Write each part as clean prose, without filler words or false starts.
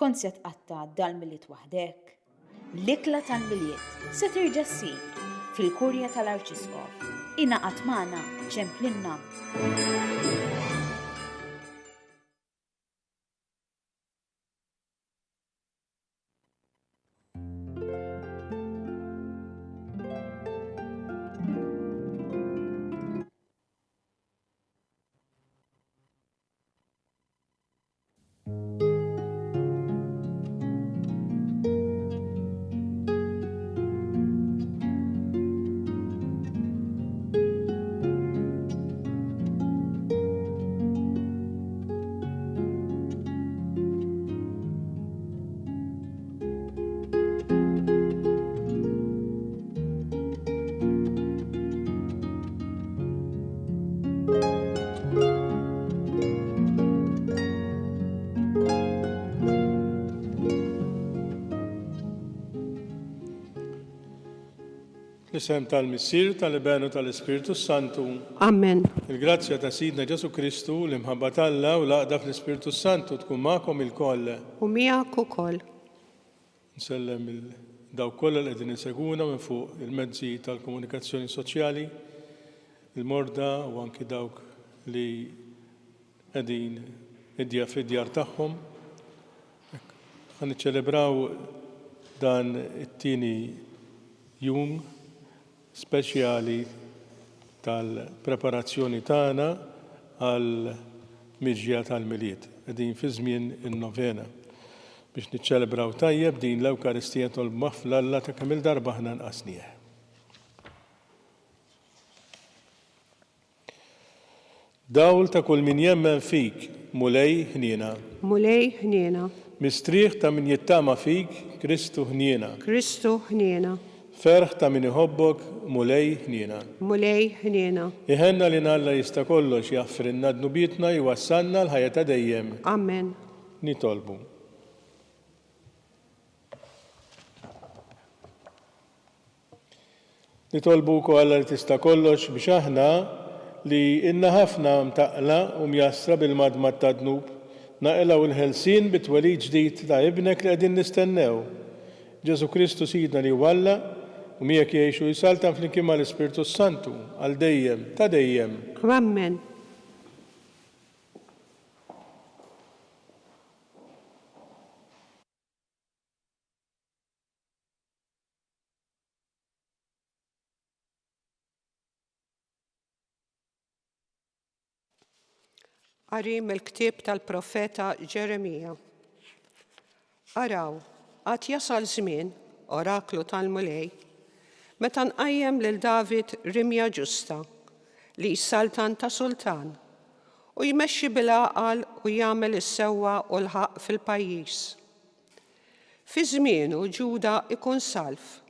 kont se tqatta' dal-miliet waħdek? L-ikla tal-miliet se terġa' ssir fil-kurja tal-Arċisqof. Ingħaqad magħna ċemplinna. L-isem tal-Missier, tal-Ibenu, tal-Ispiritu Santu. Amen. Il-grazzja ta' Sidna Ġesu Kristu, l-imħabba tal-la u l-aqda fl-Ispiritu Santu tkun magħkom il-koll. U miegħek ukoll. Nsellem daw kollha li qegħdin iseguna minn fuq il-mezzi tal-komunikazzjoni soċjali, il-morda u anki dawk li qegħdin fid-djar tagħhom. Ħa niċċelebraw dan it-tieni jum speċjali tal-preparazzjoni tagħna għal miġja tal-miliet. Qegħdin fi żmien in-novena biex niċċelebraw tajjeb din l-Ewkaristija tolbma fl-Alla ta' kemm il-darba aħna nqasnieh. Dawl ta' kull min jemmen fik, mulej ħniena. Mulej ħniena. Mistrieħ ta' min jittama fik, Kristu ħniena. Kristu ħniena. Ferħ ta' min iħobbok, mulej ħniena. Mulej ħniena. Iħenna li Alla jista' kollox jaffrinna dnubietna jwassalna l-ħajja ta' dejjem. Amen. Nitolbu. Nitolbu Alla li tista' kollox biex aħna li inna ħafna mtaqla u mjassra bil-madmad ta' dnub naqilgħu il-ħelsien bit-twelid ġdid ta' ibnek li qegħdin nistennew. Ġesu Kristu Sidna li walla u miegħek jgħixu jisaltan flimkien mal-Ispiritu Santu għal dejjem ta' dejjem. Amen. Qari mill-ktieb tal-profeta Ġeremija. Araw, għad jasal żmien, oraklu tal-mulej, meta nqajjem lil David rimja ġusta li jsaltan ta' sultan u jmexxi bil-għaqal u jagħmel is-sewwa u l-ħaq fil-pajjiż. Fi żmienu Ġuda ikun salf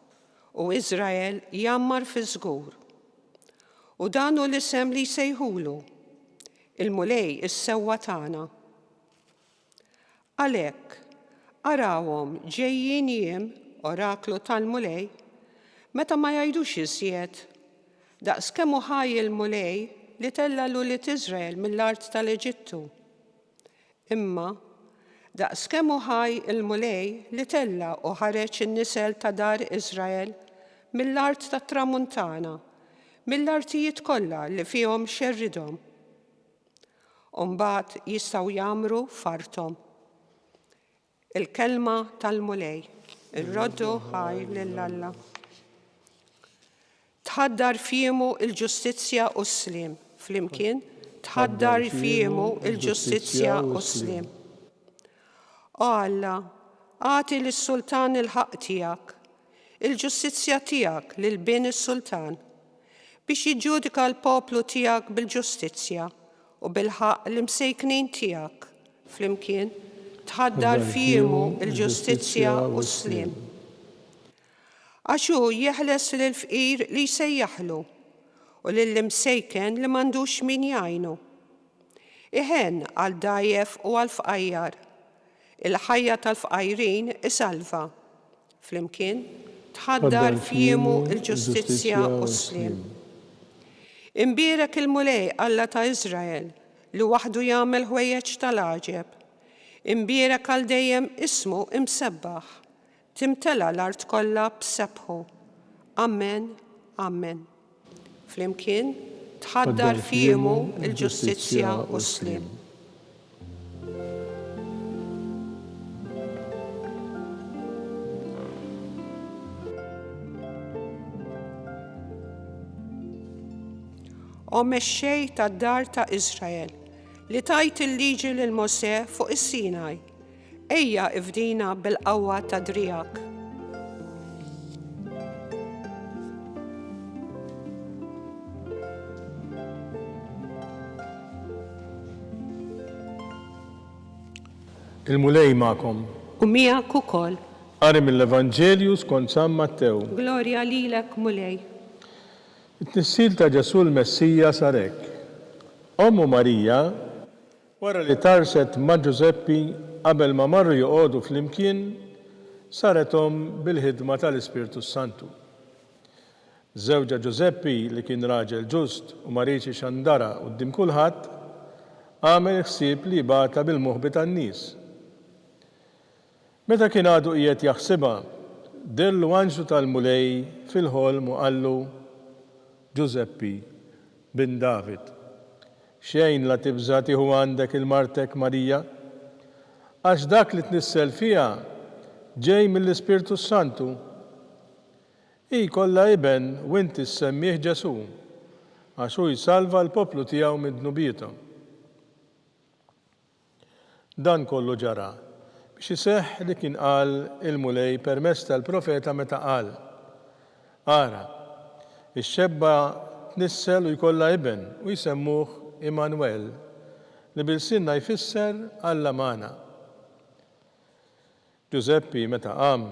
u Iżrael jammar fi żgur. U dan hu l-isem li jsejħulu il-mulej is-sewwa tagħna. Għalhekk arawhom ġejjin jiem, oraklu tal-mulej, meta ma jgħidux iżjed, daqskemm hu ħaj il-mulej li tella l-uliet Iżrael mill-art tal-Eġittu. Imma daqskemm hu ħaj il-mulej li tella u ħareġ in-nisel ta' dar Iżrael mill-art tat-tramuntana, mill-artijiet kollha li fihom xerridhom. Mbagħad jistgħu jagħmru farthom. Il-kelma tal-mulej, irroddu ħaj lill-Alla. Tħaddar fiehmu il-ġustizzja u s-sliem. Flimkien, tħaddar fiehmu il-ġustizzja u s-sliem. O Alla, għati lis-sultan il-ħaq tiegħek, il-ġustizzja tiegħek lil bin is-sultan biex jiġġudika l-poplu tiegħek bil-ġustizzja u bil-ħaq l-imsejknin tiegħek. Flimkien, tħaddar fiehmu il-ġustizzja u s-sliem. Għax hu jeħles lill-fqir li jsejjaħlu u lill-imsejken li m'għandux min jgħinu. Iħenn għal dajjef u għal fqajjar. Il-ħajja tal-fqajrin isalva. Flimkien, tħaddar fiehmu il-ġustizzja u s-sliem. Imbierek il-mulej Alla ta' Iżrael li waħdu jagħmel ħwejjeġ tal-għaġeb. imbierek għal dejjem ismu imsebbaħ, timtela l-art kollha b'sebħu. Amen, amen. Flimkien tħaddar fiemu il-ġustizzja u s-slim. O mexxej tad-dar ta' Iżrael li tajt il-liġi lil Mosè fuq is-Sinaj, ejja ifdina bil-qawwa ta' drijak. Il-mulej ma'kom. U miegħek ukoll. Qari mill-Evanġelju skont San Mattew. Glorja lilek mulej. It-tissil ta' Ġesu l-Messija sarek. Ommu Marija, wara li tarset ma' Giuseppi qabel ma marru joqogħdu flimkien, sarethom bil-ħidma tal-Ispirtu Santu. Żewġa Giuseppi li kien raġel ġust u ma rridx ixandara quddiem kulħadd, għamel ħsieb li jbagħatha bil-moħbi tan-nies. Meta kien għadu qiegħed jaħsibha, dellu anġlu tal-mulej fil-ħolm u qallu: Giuseppi bin David, xejn la tibża tieħu għandek il-martek Marija, għax dak li tnissel fiha ġej mill-Ispirtu Santu. Hi kollha iben u inti ssemmih Ġesu, għax hu jsalva l-poplu tiegħu mid-dnubietom. Dan kollu ġara biex iseħħ li kien qal il-mulej permezz tal-profeta meta qal: Ara, ix-xebba tnissel u jkollha iben u jsemmuh Immanuel, li bil-sinna jfisser Alla magħna. Giuseppi meta qam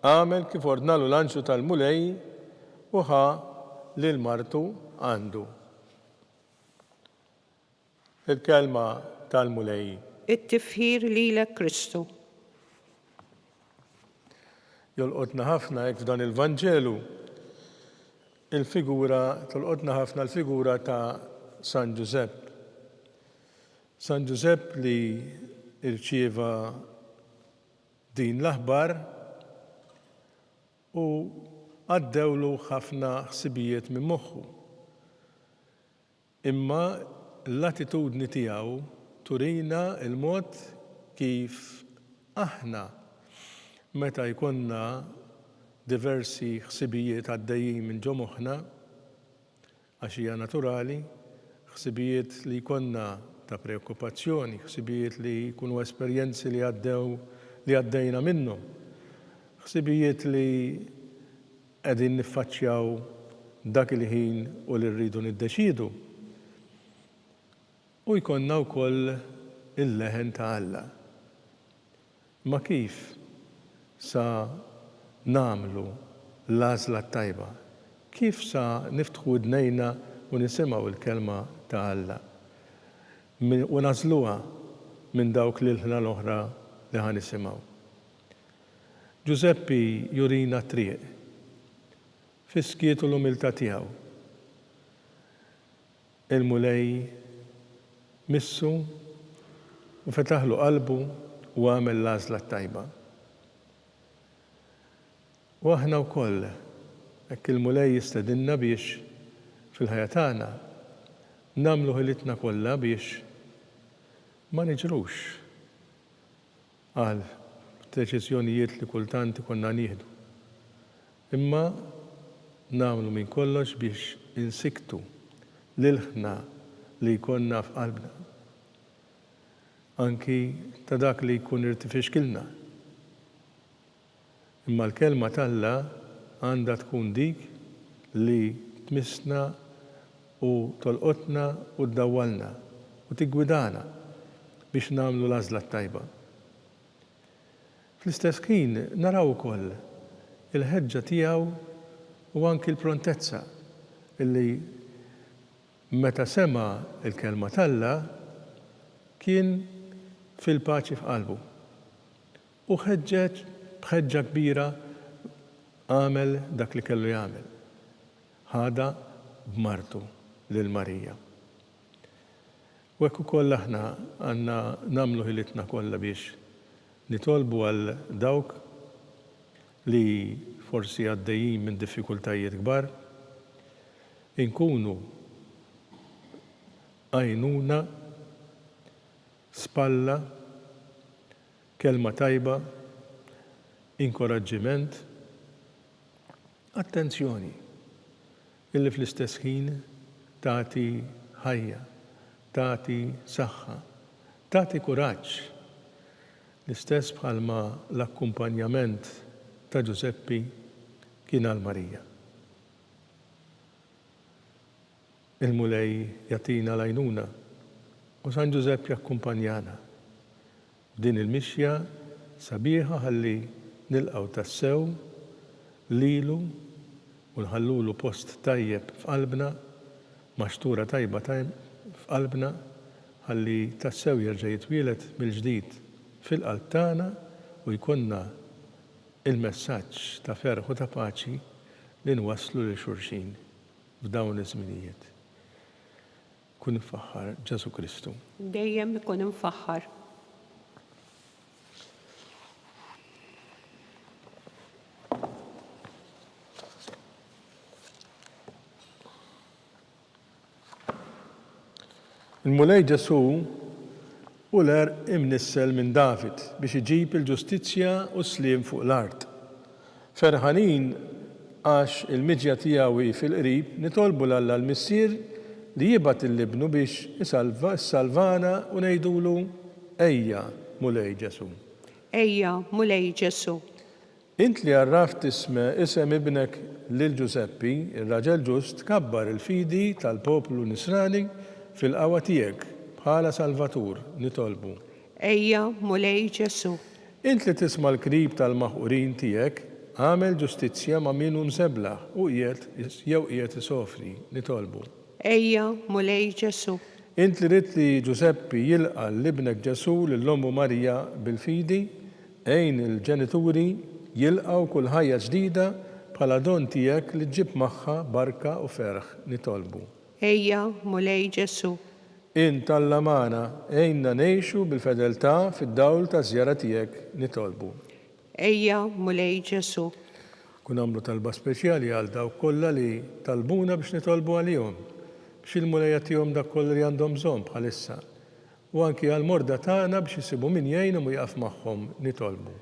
għamel kif ordnalu l-anġlu tal-mulej u ħa lil martu għandu. Il-kelma tal-mulej. It-tifħir lilek Kristu. Jolqotna ħafna hekk f'dan il-Vanġelu il-figura, tolqotna ħafna l-figura ta' San Giuseppe. San Giuseppe li irċieva din l-aħbar u għaddewlu ħafna ħsibijiet minn moħħu. Imma l-attitudni tiegħu turina il-mod kif aħna meta jkollna diversi ħsibijiet għaddejjin minn ġo moħħna, għax hija naturali, ħsibijiet li jkollna ta' preokkupazzjoni, ħsibijiet li jkunu esperjenzi li għaddejna minnhom, ħsibijiet li qegħdin niffaċċjaw dak il-ħin u li rridu niddeċiedu. U jkollna wkoll il-leħen ta' Alla. Ma kif sa nagħmlu l-għażla tajba? Kif sa niftħu ودنejna u nisimgħu l-kelma ta' Alla u nażluha minn dawk l-ilħna l-oħra li ħa nisimgħu? Giuseppi jurina triq fis-skiet u l-umiltà tiegħu. Il-mulej missu u fetaħlu qalbu u għamel l-għażla tajba. U aħna wkoll hekk il-mulej jistedinna biex fil-ħajja tagħna nagħmlu ħilitna kollha biex ma niġrux għal deċiżjonijiet li kultant konna nieħdu. Imma nagħmlu minn kollox biex insiktu l-ilħna li jkollna f'qalbna. Anki ta' dak li jkun irtifixkilna. Imma l-kelma t'Alla għandha tkun dik li tmissna u tolqotna u ddawwalna u tiggwidana biex nagħmlu l-għażla tajba. Fl-istess ħin naraw ukoll il-ħeġġa tiegħu u anki l-prontezza illi meta sema il-kelma t'Alla kien fil-paċi f'qalbu. U ħeġġeġ b'ħeġġa kbira għamel dak li kellu jagħmel. Ħada b'martu lil Marija. U hekk ukoll aħna għandna nagħmlu ħilitna kollha biex nitolbu għal dawk li forsi għaddejjin minn diffikultajiet kbar, inkunu għajnuna, spalla, kelma tajba, inkoraġġiment, attenzjoni, illi fl-istess ħin tagħti ħajja, tagħti saħħa, tagħti kuraġġ, l-istess bħalma l-akkumpanjament ta' Giuseppi kien għal Marija. Il-mulej jatina l-għajnuna u San Giuseppe jakkumpanjana b'din il-mixja sabiħa ħalli nilqgħu tassew lilu u nħallulu post tajjeb f'qalbna, maxtura tajba f'qalbna ħalli tassew jerġa' jitwielet mill-ġdid fil-qalb tagħna u jkollna il-messaġġ ta' ferħ u ta' paċi li nwasslu lil xulxin f'dawn iż-żminijiet. Kun infaħħar Ġesu Kristu. Dejjem ikun infaħħar. Il-mulej Ġesu u l-er imnissel minn David biex iġib il-ġustizzja u s-slim fuq l-art. Ferħanin għax il-miġja tiegħu fil-qrib nitolbu l-Alla l-missier li jibat il-libnu biex salvana u ngħidulu ejja mulej Ġesu. Ejja mulej Ġesu. Int li għarraft isem ibnek lil Giuseppi, ir-raġel ġust, kabbar il-fidi tal-poplu Nisrani fil-qawwa tiegħek bħala Salvatur nitolbu. Ejja mulej Ġesu. Int li tisma' l-krib tal-maħqurin tiegħek għamel ġustizzja ma' min hu mseblaħ u qiegħed isofri nitolbu. Ejja mulej Ġesu. Int li rid li Giuseppi jilqa' l-ibnek Ġesu lill-Ommu Marija bil-fidi, ejn il-ġenituri jilqgħu kull ħajja ġdida bħala don tiegħek li ġġib magħha barka u ferħ nitolbu. Ejja mulej Ġesu. Int allamana ejnna ngħixu bil-fedeltà fid-dawl ta' żjara tiegħek nitolbu. Ejja mulej Ġesu. Kun għamlu talba speċjali għal dawk kollha li talbuna biex nitolbu għalihom, biex il-mulejja tihom dak kollu li għandhom bżonn bħalissa. U anki għal-morda tagħna biex isibu min jgħinhom u jaqaf magħhom nitolbu.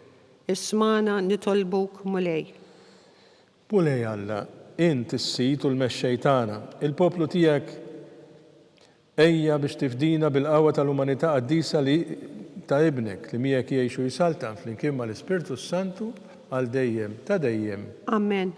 Ismana nitolbuk mulej. Mulej Alla, int is-sit u l-mexxej tagħna, il-poplu tiegħek ejja biex tifdina bil-qawwa tal-umanità qaddisa li ta' ibnek li miegħek jgħixu jisaltan flimkien mal-Ispirtu Santu għal dejjem ta' dejjem. Amen.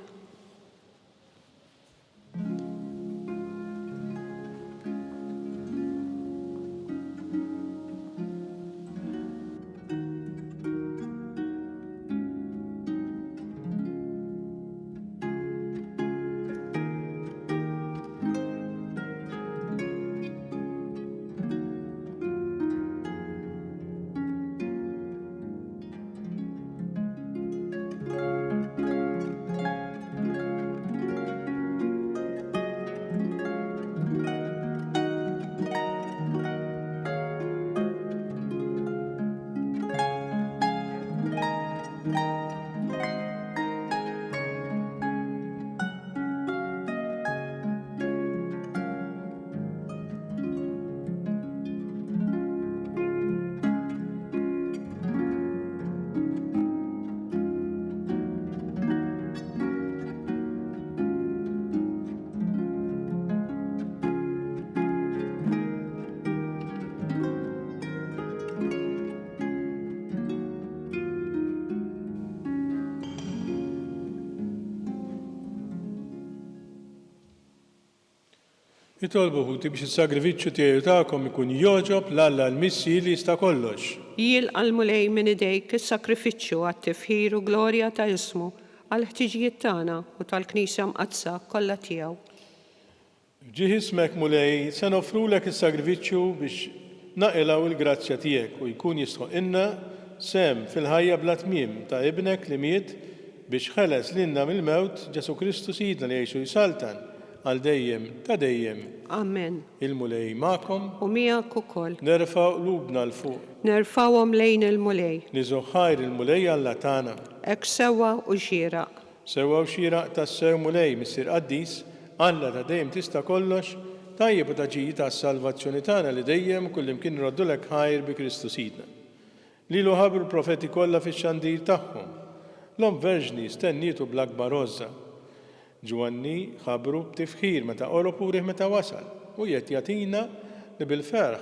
Nitolbu ħuti biex is-sagrifiċċju tiegħu tagħkom ikun joġob l-Alla l-missi li jista' kollox. Jilqa' l-mulej minn idejk is-sakrifiċċju għat-tifħir u glorja ta' ismu għal ħtiġijiet tagħna u tal-Knisja mqazza kollha tiegħu. Ġieħ ismek mulej se nofrulek is-sagrifiċċju biex naqilgħu il-grazzja tiegħek u jkun jistħoqilna sem fil-ħajja bla tmiem ta' ibnek li miet biex ħeles lilna mill-mewt Ġesu Kristu Sidna li jgħixu jsaltan għal dejjem ta' dejjem. Amen. Il-mulej ma'kom, U miegħek ukoll. nerfaw qlubna l-fuq, Nerfawhom lejn il-mulej. niżuħħajr il-mulej Alla tagħna. Hekk sewwa u xieraq. Sewwa u xieraq tas-sew mulej Missier Qaddis, Alla ta' dejjem tista' kollox, tajjeb u taġiji tas-salvazzjoni tagħna li dejjem kullimkien nroddulek ħajr bi Kristu Sidna. Lilu ħabru l-profeti kollha fix-xandir tagħhom. L-om verġni stennietu bl-akbar rozza. Ġwanni ħabru b'tifħir meta qorob u rih meta wasal u qed jagħtina li bil-ferħ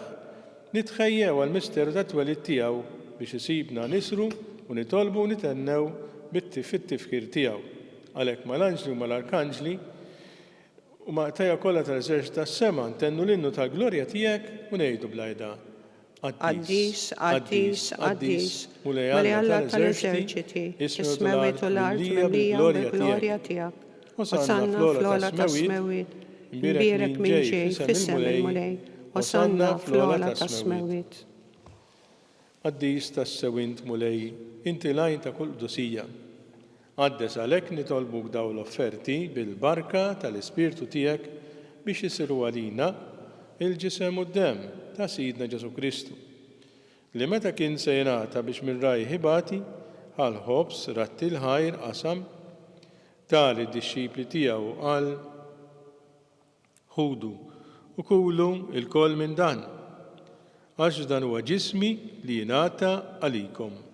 nitħejjew għall-misteru tat-twelid tiegħu biex isibna nisru u nitolbu u nitennew fit-tifħir tiegħu. Għalhekk mal-anġli u mal-arkanġli u maqtajja kollha tal-eżerċit tas-sema ntennu l-innu tal-glorja tiegħek u ngħidu bl-għajda. Qaddis, Qaddis, Qaddis, mulej Alla tal-eżerċiti, ismewit u l-art mimlija bil-glorja tiegħek. Osanna fl-ola ta' smewit, imbierek min ġej fissem il-mulej, osanna fl-ola ta' smewit. Qaddis tas-sewint mulej, inti lajn ta' kull qdusija. Għaddes għalhekk nitolbuk daw l-offerti bil-barka tal-Ispirtu tiegħek biex isiru għalina il-ġisem u d-dem ta' Sidna Ġesu Kristu. Li meta kien se jingħata biex minn raj ħibati għal-ħobs ratti l-ħajr qasam tali d-disċipli tiegħu qal ħudu u kulu il-koll minn dan għax dan huwa ġismi li jingħata għalikom.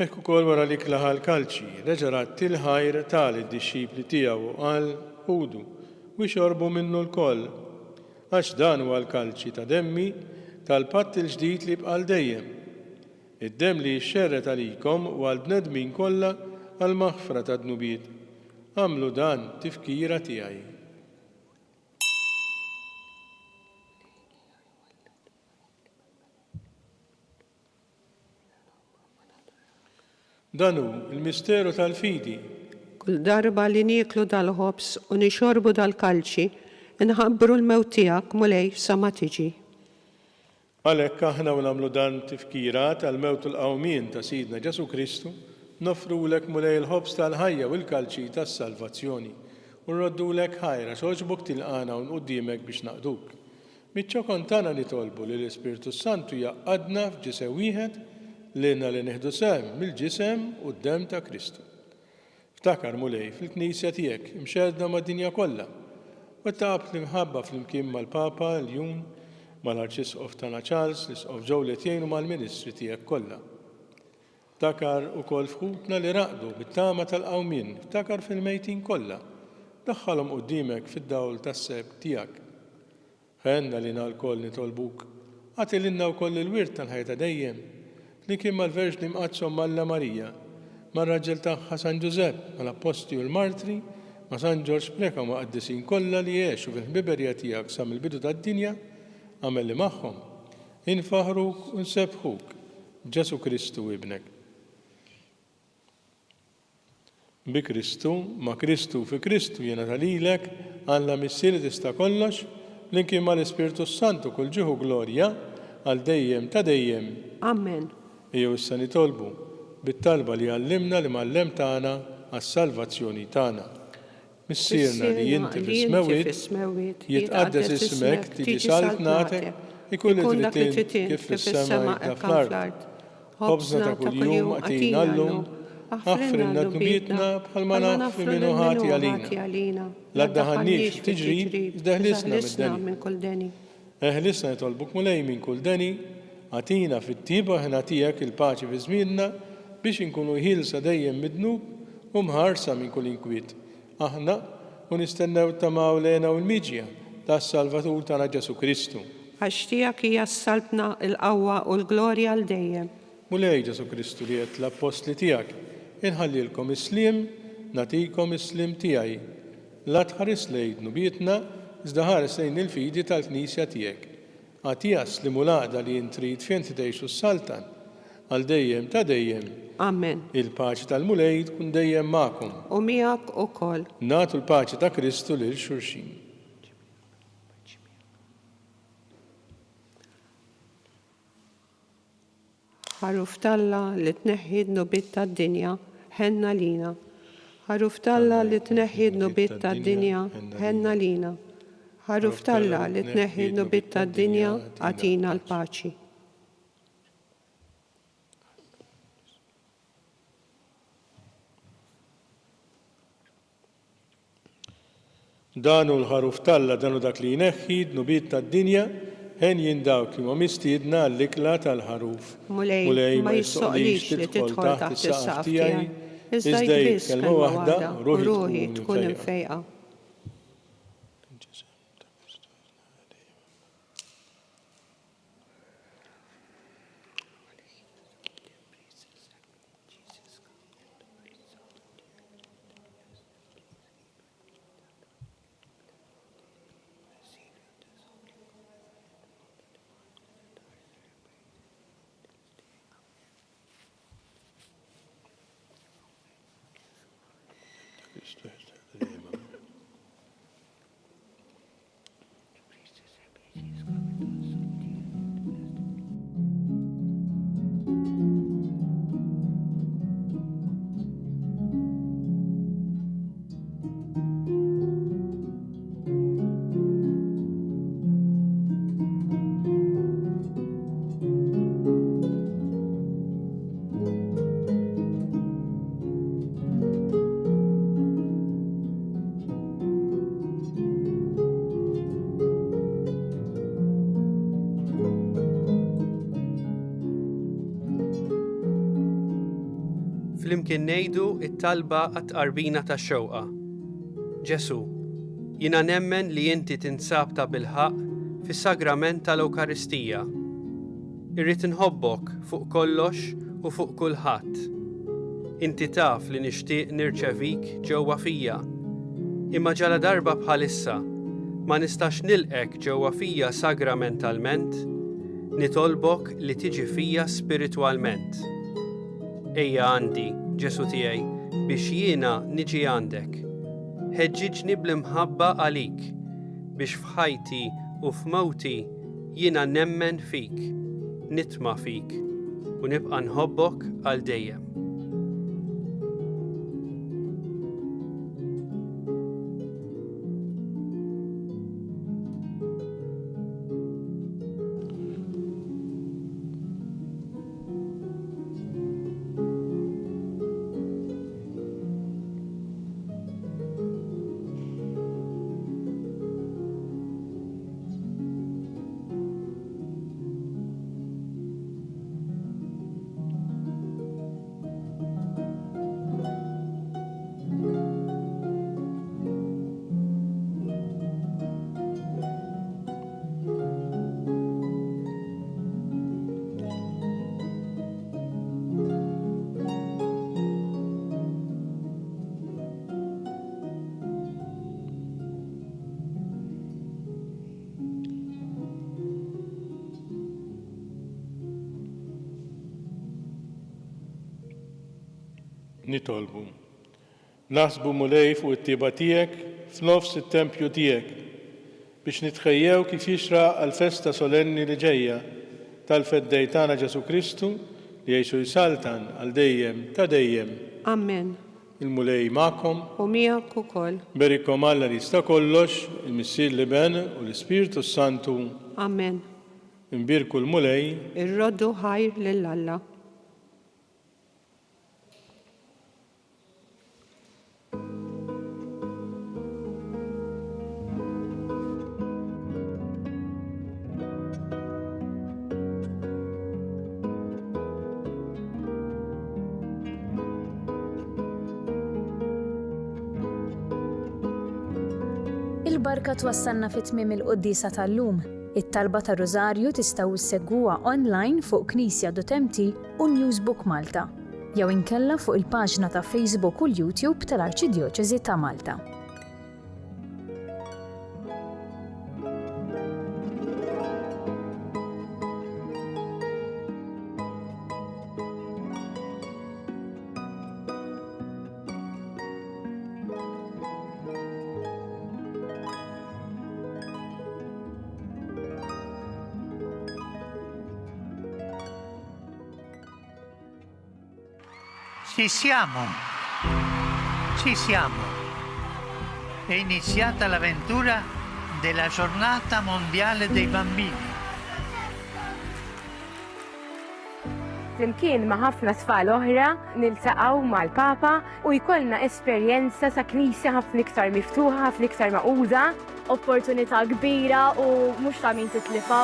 Hekk ukoll wara li klaħa l-kalċi, reġa' ratti l-ħajr tali d-disċipli tiegħu qal ħudu u xorbu minnu l-koll għax dan huwa l-kalċi ta' demmi tal-patt il-ġdid li bqal dejjem. Id-dem li jxerret għalikom u għal-bnedmin kollha għal-maħfra ta' dnubiet. Għamlu dan tifkira tiegħi. Dan hu il-misteru tal-fidi. Kull darba li nieklu dal-ħobs u nixorbu dal-kalċi, inħabbru l-mewt tiegħek mulej sa ma tiġi. Għalhekk aħna u nagħmlu dan tifkira tal-mewt u l-qawmien ta' Sidna Ġesu Kristu, nofrulek mulej il-ħobs tal-ħajja u l-kalċi tas-salvazzjoni u nroddulek ħajra xogħġbok tilqana u nquddiemek biex naqduk. Miċ-ċokon tagħna nitolbu li l-Ispirtu Santu jaqqadna f'ġisem wieħed lilna li nieħdu sehem mill-ġisem u d-dem ta' Kristu. Ftakar mulej fil-Knisja tiegħek imxedna mad-dinja kollha. U taqab l-imħabba fl-imkien mal-Papa l-jum, mal-Arċisqof tagħna Charles, l-Isqof Joe Letjen u mal-Ministri tiegħek kollha. Ftakar ukoll fħutna li raqdu bit-tama tal-qawmien, ftakar fil-mejtin kollha. Daħħalhom quddiemek fid-dawl tas-seb tiegħek. Ħenna lina l-koll nitolbuk, għati lilna wkoll il-wirt tal-ħajta dejjem li kien mal-Verġni mqazzhom Malla Marija, mar-raġel tagħha San Ġusepp, mal-Apposti u l-Martri, ma' San Ġorġ Preka ma' qaddisin kollha li jgħixu fil-ħbiberja tiegħek sa mill-bidu tad-dinja, għamel li magħhom, infaħruk u nsebħuk Ġesu Kristu ibnek. Bi Kristu, ma' Kristu fi Kristu jingħata lilek Alla missier tista' kollox, li kien mal-Ispirtu Santu kull ġieħu glorja għal dejjem ta' dejjem. Amen. Ejjew issa nitolbu bit-talba li għallimna li mallem tagħna għas-salvazzjoni tagħna. Missierna li inti fis-smewit, jitqaddes ismek, tiġi saltnatek, ikun it-tritin kif fis-sema hekk fl-ard. Ħobżna ta' kuljum għatina llum, aħfrinna dnubietna bħalma naħfri minnu ħati għalina. L-addaħannix tiġri, deħlisna minn kull deni. Eħlisna nitolbuk mulej minn kull deni, għatina fit-tiba ħna tiegħek il-paċi fi żmienna biex inkunu ħilsa dejjem mid-dnub u mħarsa minn kull inkwiet. Aħna u nistennew tamaw lejna u l-miġja tas-Salvatur tagħna Ġesu Kristu. Għax tiegħek hija s-saltna l-qawwa u l-glorja għal dejjem. Mulej Ġesu Kristu li qed l-apostli tiegħek, inħallilkom is-sliem, nagħtikom is-sliem tiegħi. La tħares lejn dnubietna, iżda ħares lejn il-fidi tal-Knisja tiegħek. Għatijas li mulaqda li jintrid fejn tgħixu s-saltan, għal dejjem ta' dejjem. Amen. Il-paċi tal-mulej tkun dejjem magħkom. U miegħek ukoll. Nagħtu l-paċi ta' Kristu lil xulxin. ħaruf Talla li tneħħi d-nubiet tad-dinja ħenna lina. ħaruf Talla li tneħħi d-nubiet tad-dinja ħenna lina. ħaruf Talla li tneħħi d-nubiet tad-dinja għatina l-paċi. Danu l-ħaruf Talla danu dak li jneħħi d-nubiet tad-dinja ħen jindawk li ma mistiedna l-ikla tal-ħaruf. Mulej ma jissoqlix li tidħol taħt is-saqaf tiegħi, iżda jbiss kelma waħda u ruħi tkun imfejqa. Flimkien ngħidu t-talba għat-tqarbina tax-xewqa. Ġesu, jiena nemmen li inti tinsab ta' bilħaq fis-sagrament tal-Ewkaristija. Irrid inħobbok fuq kollox u fuq kulħadd. Inti taf li nixtieq nirċevik ġewwa fija. Imma ġala darba bħalissa ma nistax nilqek ġewwa fija sagramentalment, nitolbok li tiġi fija spiritwalment. Ejja għandi, Ġesu tiegħi, biex jiena niġi għandek. Ħeġġiġni bl-imħabba għalik, biex f'ħajti u f'mewti jiena nemmen fik, nitma' fik u nibqa' nħobbok għal dejjem. Nitolbu. Naħsbu mulej fuq it-tieba tiegħek f'nofs it-tempju tiegħek biex nitħejjew kif jixraq għall-festa solenni li ġejja tal-feddej tagħna Ġesu Kristu li jgħixu jsaltan għal dejjem ta' dejjem. Amen. Il-mulej magħkom, U miegħek ukoll. berikom Alla li jista' kollox, il-Missier li ben u l-Ispirtu Santu. Amen. Imbirku l-mulej. Irroddu ħajr lil Alla. Il-barka twassalna fit-tmiem il-qoddisa tal-lum. It-talba ta' Rożarju tistgħu issegwuha online fuq Knisja.mt u Newsbook Malta, jew inkella fuq il-paġna ta' Facebook u l-YouTube tal-Arċidjoċeżi ta' Malta. Ci siamo. È iniziata l'avventura della giornata mondiale dei bambini. Flimkien ma' ħafna tfal oħra niltaqgħu mal-Papa u jkollna esperjenza sa' knisja ħafna iktar miftuħa, ħafna iktar maquda. Opportunità kbira u mhux ta' min titlifa.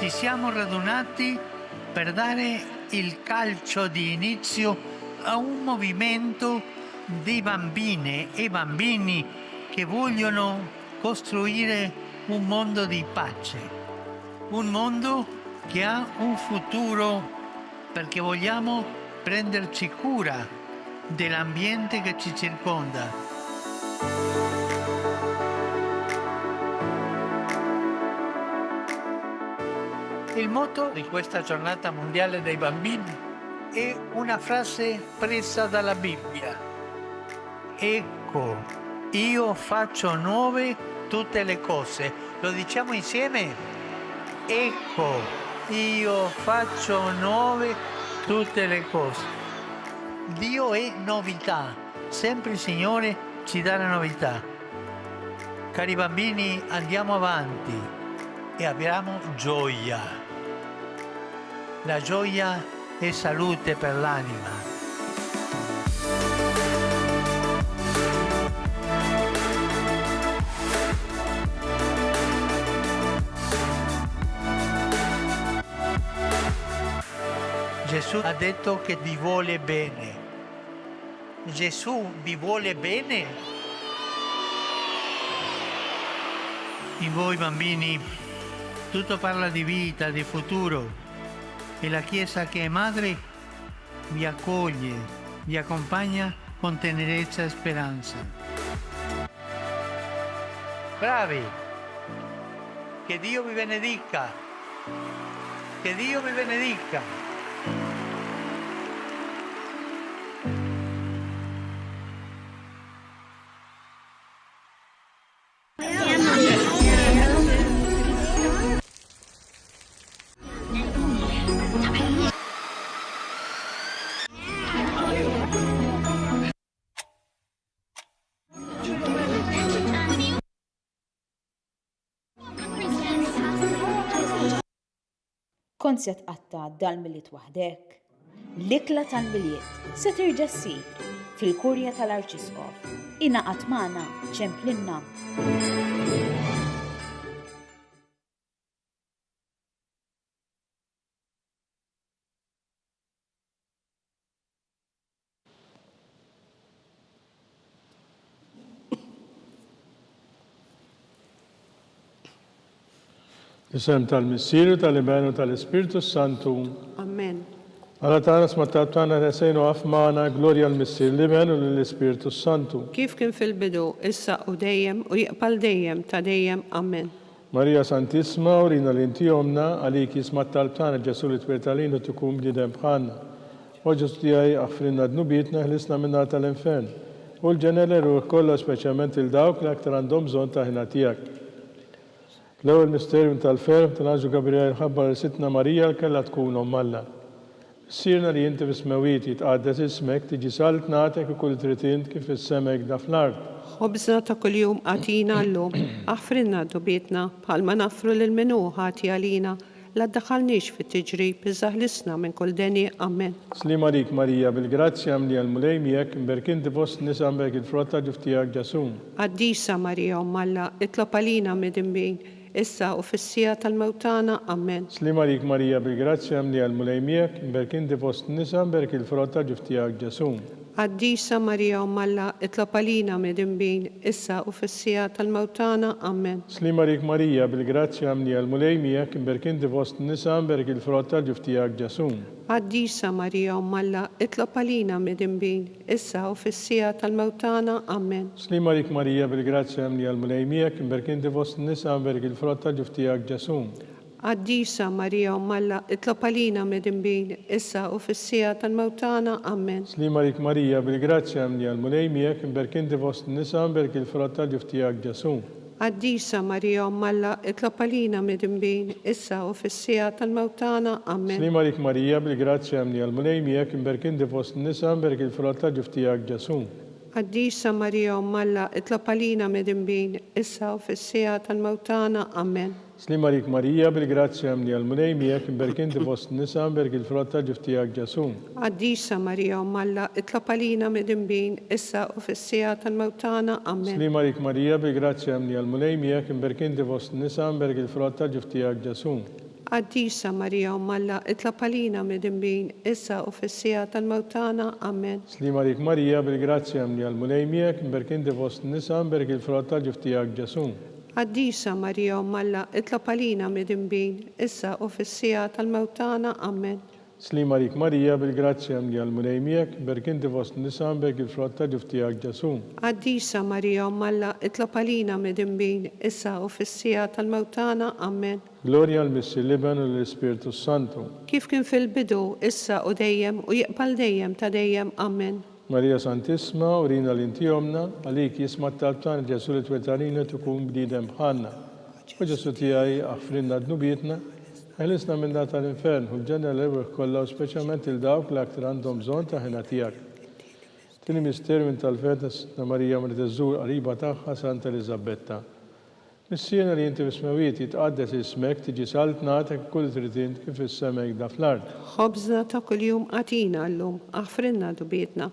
Ci siamo radunati per dare il calcio di inizio a un movimento di bambine e bambini che vogliono costruire un mondo di pace, un mondo che ha un futuro perché vogliamo prenderci cura dell'ambiente che ci circonda. Il motto di questa giornata mondiale dei bambini è una frase presa dalla Bibbia. Ecco, io faccio nuove tutte le cose. Lo diciamo insieme? Ecco, io faccio nuove tutte le cose. Dio è novità, sempre il Signore ci dà la novità. Cari bambini, andiamo avanti e abbiamo gioia. La gioia è salute per l'anima. Gesù ha detto che vi vuole bene. Gesù vi vuole bene? In voi bambini tutto parla di vita, di futuro. E la Chiesa che è madre vi accoglie, vi accompagna con tenerezza e speranza. Bravi! Che Dio vi benedica! Che Dio vi benedica! Kont se tqatta' dal-miliet waħdek, l-ikla tal-miliet se terġa' ssir fil-kurja tal-Arċisqof. Ingħaqad magħna ċemplinna. Isem tal-Missieru, tal-Ibenu, tal-Ispiritu Santu. Amen. Alla tagħna smattat tagħna resejnu għaf magħna glorja l-Missier l-Ibenu l-Ispiritu Santu. Kif kien fil-bidu, issa u dejjem u jiqbal dejjem ta' dejjem. Amen. Marija Santisma, urina l-inti omna, għaliki smattat tagħna ġesu li twirtalinu tukum bnidem bħanna. Oġġus tijaj aħfrinna d-nubietna ħlisna minna tal-infern. U l-ġenele ruħ kollha speċjalment il-dawk li aktar għandhom bżonn ta' ħina tiegħek. L-ewwel misterju tal-ferm tal-Anġu Gabriel ħabbar sitna Marija l-kella tkun Alla. Sirna li inti fis-mewiti tqaddes ismek tiġi salt nagħtek u kull tritint kif is-semek da fl-ard. Ħobżna ta' kuljum għatina llum, aħfrinna dubietna bħalma nafru lil minu ħati għalina, la ddaħħalniex fit-tiġrib iżda ħlisna minn kull deni. Amen. Slima lik Marija bil-grazzja mli għal-mulej miegħek imberkinti fost nisa mbek il-frotta ġuftijak ġasum. Qaddisa Marija Alla, itlob għalina mid-imbin, issa u fis-sija tal-mewtana. Amen. Slima lik Marija bil-grazzja mli għal-mulej miegħek imberkinti fost nisa mbek il-frotta ġuftijak ġasum. Qaddisa Marija Alla, itlob għalina mid-imbin, issa u fis-sija tal-mewtana. Amen. Slima lik Marija bil-grazzja mli għal-mulej miegħek imberkinti fost nisa mbek il-frotta ġuftijak ġasum. Qaddisa Marija Alla, itlob għalina mid-imbin, issa u fis-sija tal-mewtana. Amen. Slima lik Marija bil-grazzja mli għal-mulej miegħek imberkinti fost nisa mbek il-frotta ġuftijak ġasum. Għaddisa Marija Malla, itlob għalina medinbin, issa u fis-sija tal-mewtana. Amen. Slima lik Marija, bil-grazzja mni għal-mulejmijek, imberkinti fost nisa, imberk il-frott tal-ġuftijak ġasu. Għaddisa Marija Malla, itlob għalina medinbin, issa u fis-sija tal-mewtana. Amen. Slima lik Marija, bil-grazzja mni għal-mulejmijek, imberkinti fost nisa, imberk il-frott tal-ġuftijak ġasu. Għaddisa Marija Malla, itlob għalina medinbin, issa u fis-sija tal-mewtana. Amen. Slima lik Marija, bil-grazzja mni għal-mulejmijek, imberkinti fost nisa, imberk il-frott tal-ġuftijak ġasu. Għaddisa Marija Malla, itlob għalina medinbin, issa u fis-sija tal-mewtana. Amen. Slima lik Marija, bil-grazzja mni għal-mulejmijek, imberkinti fost nisa, imberk il-frott tal-ġuftijak ġasu. Għaddisa Marija Malla, itlob għalina medinbin, issa u fis-sija tal-mewtana. Amen. Slima lik Marija, bil-grazzja mni għal-mulejmijek, imberkinti fost nisa, imberk il-frott tal-ġuftijak ġasu. Għaddisa Marija Malla, itlob għalina medinbin, issa u fis-sija tal-mewtana. Amen. Slima lik Marija, bil-grazzja mni għal-mulejmijek, imberkinti fost nisa, imberk il-frott tal-ġuftijak ġasu. Għaddisa Marija Malla, itlob għalina medinbin, issa u fis-sija tal-mewtana. Amen. Gloria al-Missi Liben u l-Ispiritu Santu. Kif kien fil-bidu, issa u dejjem u jiqbal dejjem ta' dejjem. Amen. Marija Santisma, urina l-inti omna, għalik jisma t-talbtan ġesu li t-wetarina tukun bdidem bħanna. U ġesu tijaj aħfrinna d-nubietna, għalisna minna tal-infern, u ġenna l-erwek kolla u speċjalment il-dawk l-aktar għandhom bżon ta' ħina tijak. Tini mister minn tal-fetas na Marija Mritezzur qariba taħħa Santa Elizabetta. Missiena li jinti bismewiet jitqaddes ismek tiġi salt natek kull tritint kif is-semek da fl-ard. Ħobżna ta' kuljum għatina llum, aħfrinna dubietna.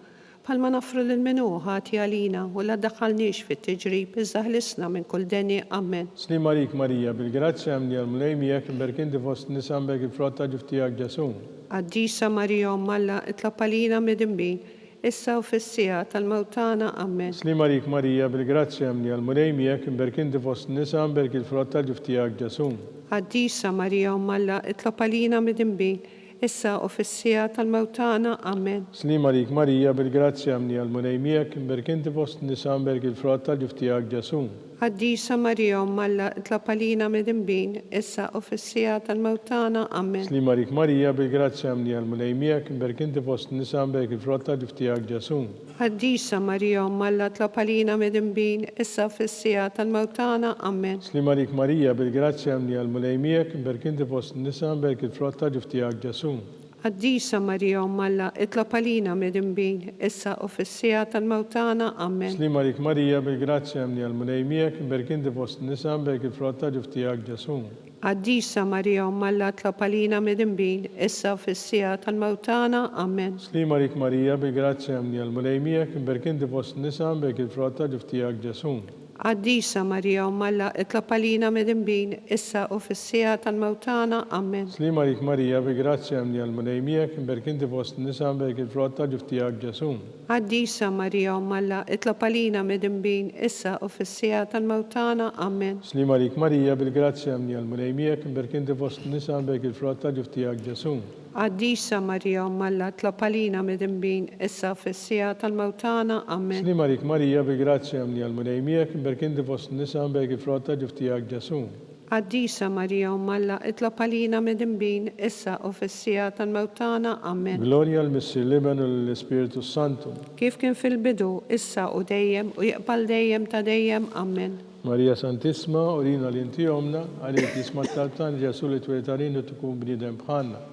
Palma nafru l-menu ħati għalina u la daħalniex fit-tiġrib, iżda ħlisna minn kull deni. Amen. Slima lik Marija, bil-grazzja mni għal-mulejmijek, imberkinti fost nisa mbek il-frott ta' ġuftijak ġasu. Għaddisa Marija Malla, itlob għalina medinbin, issa u fis-sija tal-mewtana. Amen. Slima lik Marija, bil-grazzja mni għal-mulejmijek, imberkinti fost nisa mbek il-frott ta' ġuftijak ġasu. Għaddisa Marija Malla, itlob għalina medinbin, issa u fis-sija tal-mewtana. Amen. Slima lik Marija, bil-grazzja mni għal-mulejmijek, imberkinti fost nisa mbek il-frott ta' ġuftijak ġasu. Għaddisa Marija Malla, itlob għalina medinbin, issa u fis-sija tal-mewtana. Amen. Slima lik Marija, bil-grazzja mni għal-mulejmijek, imberkinti fost nisa mbek il-frott ta' ġuftijak ġasu. Għaddisa Marija Malla, itlob għalina medinbin, issa u fis-sija tal-mewtana. Amen. Slima lik Marija, bil-grazzja mni għal-mulejmijek, imberkinti fost nisa mbek il-frott ta' ġuftijak ġasu. Għaddisa Marija Malla, itlob għalina medinbin, issa u fis-sija tal-mewtana. Amen. Slima lik Marija, bil-grazzja mni għal-mulejmijek, imberkinti fost nisa mbek il-frott ta' ġuftijak ġasu. Għaddisa Marija Malla, itlob għalina medinbin, issa u fis-sija tal-mewtana. Amen. Slima lik Marija, bil-grazzja mni għal-mulejmijek, imberkinti fost nisa mbek il-frott ta' ġuftijak ġasu. Għaddisa Marija Malla, itlob għalina medinbin, issa u fis-sija tal-mewtana. Amen. Slima lik Marija, bil-grazzja mni għal-mulejmijek, imberkinti fost nisa mbek il-frott ta' ġuftijak ġasu. Għaddisa Marija Malla, itlob għalina medinbin, issa u fis-sija tal-mewtana. Amen. Slima lik Marija, bil-grazzja mni għal-mulejmijek, imberkinti fost nisa mbek il-frott ta' ġuftijak ġasu. Għaddisa Marija Malla, itlob għalina medinbin, issa u fis-sija tal-mewtana. Amen. Slima lik Marija, bil-grazzja mni għal-mulejmijek, imberkinti fost nisa mbek il-frott ta' ġuftijak ġasu. Għaddisa Marija Malla, itlob għalina medinbin, issa u fis-sija tal-mewtana. Amen. Gloria al-Missi Liben u l-Ispiritu Santu. Kif kien fil-bidu, issa u dejjem u jiqbal dejjem ta' dejjem. Amen. Marija Santisma, urina l-inti omna, għalik jisma t-talbtan ġesu li t-wetarina tukun bnidem bħanna.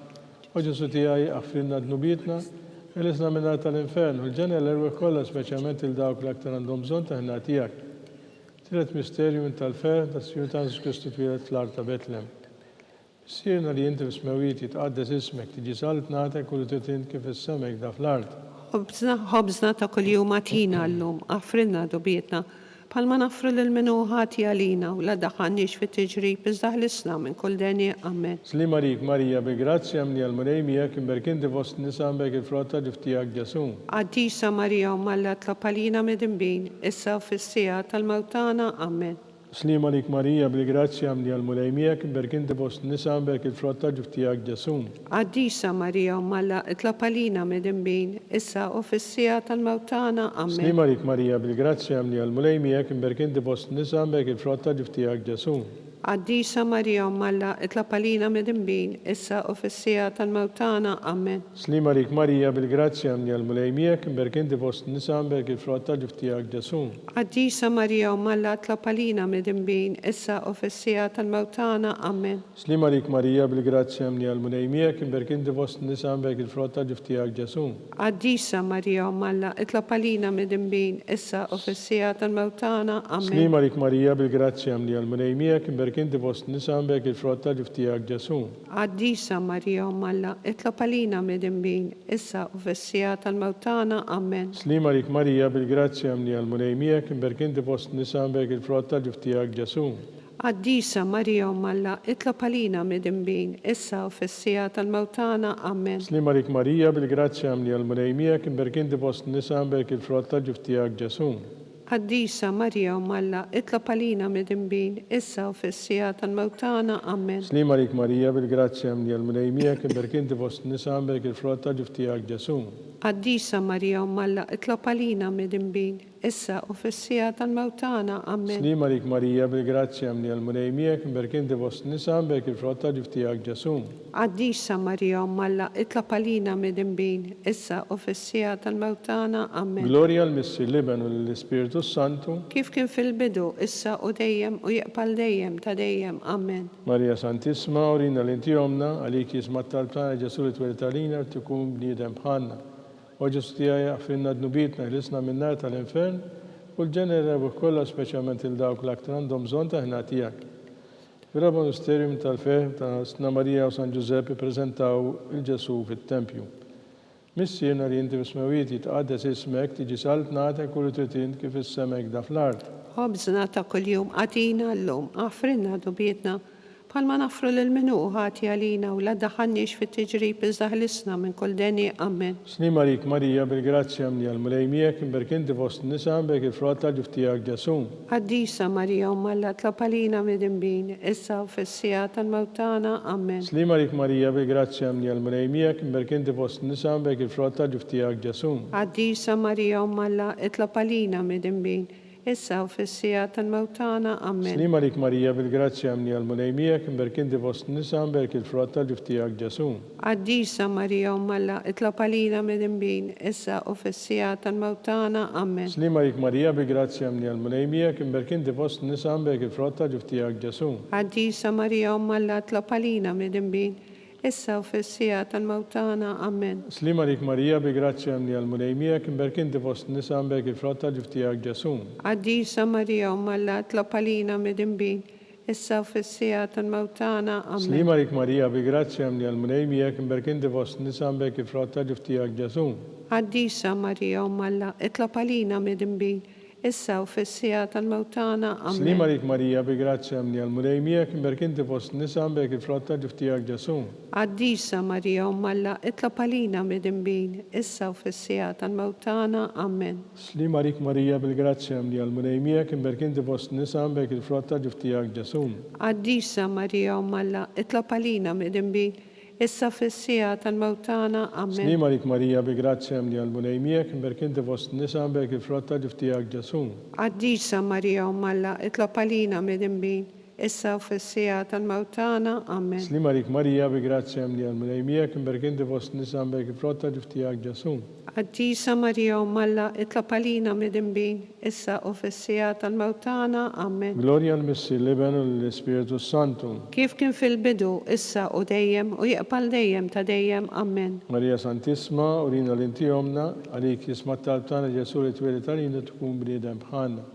U ġesu tijaj aħfrinna d-nubietna, għalisna minna tal-infern, u l-ġenna l-erwek kolla, speċjalment il-dawk l-aktar għandhom bżon ta' ħna tijak. Tiret misterju tal-fer, ta' s-siju ta' Kristu twilet fl-art ta' Betlem. Sirna li jinti f-smewit jitqaddes ismek, tiġi salt natek u li titint kif is-semek da fl-art. Ħobżna ta' kuljum għatina llum, aħfrinna dubietna, palma nafru l-menu ħati għalina u la daħanniex fit-tiġrib, iżda ħlisna minn kull deni. Amen. Slima lik Marija, bil-grazzja mni għal-mulejmijek, imberkinti fost nisa mbek il-frott ta' ġuftijak ġasu. Għaddisa Marija Malla, itlob għalina medinbin, issa u fis-sija tal-mewtana. Amen. Slima lik Marija, bil-grazzja mni għal-mulejmijek, imberkinti fost nisa mbek il-frott ta' ġuftijak ġasu. Għaddisa Marija Malla, itlob għalina medinbin, issa u fis-sija tal-mewtana. Amen. Slima lik Marija, bil-grazzja mni għal-mulejmijek, imberkinti fost nisa mbek il-frott ta' ġuftijak ġasu. Għaddisa Marija Malla, itlab għalina mid-imbin, issa u fis-sija tal-mewtana. Amen. Slima rik Marija bil-grazzja mni għal-mulejmijek, imberk inti fost nisa, imberk il-frott tal-ġuftijak ġesu. Għaddisa Marija Malla, itlab għalina mid-imbin, issa u fis-sija tal-mewtana. Amen. Slima rik Marija bil-grazzja mni għal-mulejmijek, imberk inti fost nisa, imberk il-frott tal-ġuftijak ġesu. Għaddisa Marija Malla, itlab għalina mid-imbin, issa u fis-sija tal-mewtana. Amen. Slima rik Marija bil-grazzja mni għal-mulejmijek, imberk inti fost nisa, imberk il-frott tal-ġuftijak ġesu. Għaddisa Marija Malla, itlab għalina mid-imbin, issa u fis-sija tal-mewtana. Amen. Slima rik Marija bil-grazzja mni għal-mulejmijek, imberk inti fost nisa, imberk il-frott tal-ġuftijak ġesu. Għaddisa Marija Malla, itlab għalina mid-imbin, issa u fis-sija tal-mewtana. Amen. Slima rik Marija bil-grazzja mni għal-mulejmijek, imberk inti fost nisa, imberk il-frott tal-ġuftijak ġesu. Għaddisa Marija Malla, itlab għalina mid-imbin, issa u fis-sija tal-mewtana. Amen. Slima rik Marija bil-grazzja mni għal-mulejmijek, imberk inti fost nisa, imberk il-frott tal-ġuftijak ġesu. Għaddisa Marija Malla, itlab għalina mid-imbin, issa u fis-sija tal-mewtana. Amen. Slima rik Marija bil-grazzja mni għal-mulejmijek, imberk inti fost nisa, imberk il-frott tal-ġuftijak ġesu. Għaddisa Marija Malla, itlab għalina mid-imbin, issa u fis-sija tal-mewtana. Amen. Gloria al-Missi Liben u l-Spiritu Santu. Kif kien fil-bidu, issa u dejjem u jaqbal dejjem ta' dejjem. Amen. Marija Santisma, urina l-inti omna, għalik jismat tal-plana ġesu li t-weretalina, tikun bniedem bħanna. Oġu stijaj għafrinna d-nubitna, ħlisna minnar tal-infern, u l-ġenera u kolla speċjalment il-dawk l-aktar għandhom bżon ta' ħnatijak. Fil-raba mysterium tal-feħ ta' Sna Marija u San Giuseppe prezentaw il-ġesu fit-tempju. Missirna li jinti bismewiti tqaddes ismek tiġi salt natek kullu tritin kif is-semek da fl-art. Ħobżna ta' kuljum għatina l-lum, għafrinna dubietna, bħalma nafru l-minu ħati għalina u la daħannix fit-tiġrib iżdaħlisna minn kull deni. Amen. Slima rik Marija bil-grazzja mni għal-mulejmijek, imberk inti fost nisa, imberk il-frott tal-ġuftijak ġesu. Għaddisa Marija Malla, itlab għalina mid-imbin, issa u fis-sija tal-mewtana. Amen. Slima rik Marija bil-grazzja mni għal-mulejmijek, imberk inti fost nisa, imberk il-frott tal-ġuftijak ġesu. Għaddisa Marija Malla, itlab għalina mid-imbin, issa u fis-sija tal-mewtana. Amen. Slima rik Marija bil-grazzja mni għal-mulejmijek, imberk inti fost nisa, imberk il-frott tal-ġuftijak ġesu. Għaddisa Marija Malla, itlab għalina mid-imbin, issa u fis-sija tal-mewtana. Amen. Slima rik Marija bil-grazzja mni għal-mulejmijek, imberk inti fost nisa, imberk il-frott tal-ġuftijak ġesu. Għaddisa Marija Malla, itlab għalina mid-imbin, issa u fis-sija tal-mewtana. Amen. Slima rik Marija bil-grazzja mni għal-mulejmijek, imberk inti fost nisa, imberk il-frott tal-ġuftijak ġesu. Għaddisa Marija Malla, itlab għalina mid-imbin, issa u fis-sija tal-mewtana. Amen. Slima rik Marija bil-grazzja mni għal-mulejmijek, imberk inti fost nisa, imberk il-frott tal-ġuftijak ġesu. Għaddisa Marija Malla, itlab għalina mid-imbin, issa u fis-sija tal-mewtana. Amen. Slima rik Marija bil-grazzja mni għal-mulejmijek, imberk inti fost nisa, imberk il-frott tal-ġuftijak ġesu. Għaddisa Marija Malla, itlab għalina mid-imbin, issa u fis-sija tal-mewtana. Amen. Slima rik Marija bil-grazzja mni għal-mulejmijek, imberk inti fost nisa, imberk il-frott tal-ġuftijak ġesu. Għaddisa Marija Malla, itlab għalina mid-imbin, issa fis-sija tal-mewtana. Amen. Slima rik Marija bil-grazzja mni għal-mulejmijek, imberk inti fost nisa, imberk il-frott tal-ġuftijak ġesu. Għaddisa Marija Malla, itlab għalina mid-imbin, issa u fis-sija tal-mewtana. Amen. Slima rik Marija bil-grazzja mni għal-mulejmijek, imberk inti fost nisa, imberk il-frott tal-ġuftijak ġesu. Għaddisa Marija Malla, itlab għalina mid-imbin, issa u fis-sija tal-mewtana. Amen. Gloria al-Missi Liben u l-Spiritu Santu. Kif kien fil-bidu, issa u dejjem u jaqbal dejjem ta' dejjem. Amen. Marija Santisma, urina l-inti omna, għalik jismat tal-plana ġesu li t-weretalina tkun bniedem bħanna.